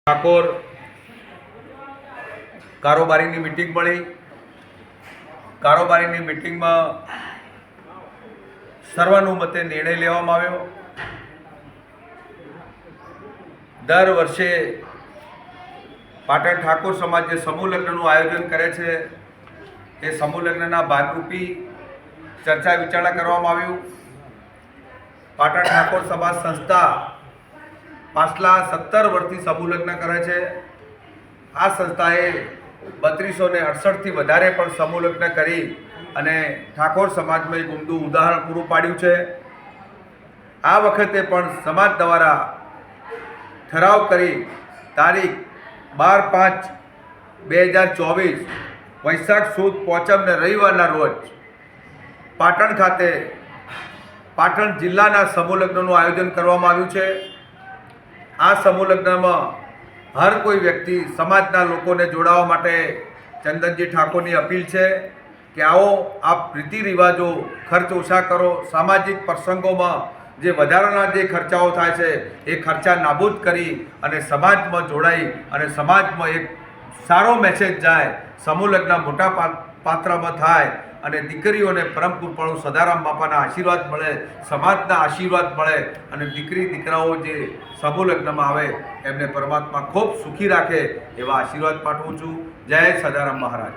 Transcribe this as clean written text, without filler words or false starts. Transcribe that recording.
Thakor કારોબારીની meeting મળી। કારોબારીની મીટિંગમાં સર્વાનુમતે નિર્ણય લેવામાં આવ્યો। દર વર્ષે પાટણ ઠાકોર સમાજ જે સમૂહ લગ્નનું આયોજન કરે છે એ સમૂહ લગ્નના ભાગરૂપી ચર્ચા વિચારણા કરવામાં આવ્યું। પાટણ ઠાકોર સમાજ સંસ્થા પાછલા 17 વર્ષથી સમૂહ લગ્ન કરે છે। આ સંસ્થાએ 3268થી વધારે પણ સમૂહ લગ્ન કરી અને ઠાકોર સમાજમાં એક ઉમદું ઉદાહરણ પૂરું પાડ્યું છે। આ વખતે પણ સમાજ દ્વારા ઠરાવ કરી તારીખ 12/5/2024 વૈશાખ સુદ પોચમને રવિવારના રોજ પાટણ ખાતે પાટણ જિલ્લાના સમૂહ લગ્નનું આયોજન કરવામાં આવ્યું છે। આ સમૂહ લગ્નમાં હર કોઈ વ્યક્તિ સમાજના લોકોને જોડાવા માટે ચંદનજી ઠાકોરની અપીલ છે કે આવો આપ રીતિ રિવાજો ખર્ચ ઓછા કરો। સામાજિક પ્રસંગોમાં જે વધારાના જે ખર્ચાઓ થાય છે એ ખર્ચા નાબૂદ કરી અને સમાજમાં જોડાઈ અને સમાજમાં એક સારો મેસેજ જાય, સમૂહ લગ્ન મોટા પાત્રમાં થાય અને દીકરીઓને પરમ કૃપાળુ સદારામ બાપાના આશીર્વાદ મળે, સમાજના આશીર્વાદ મળે અને દીકરી દીકરાઓ જે સમૂહ લગ્નમાં આવે એમને પરમાત્મા ખૂબ સુખી રાખે એવા આશીર્વાદ પાઠવું છું। જય સદારામ મહારાજ।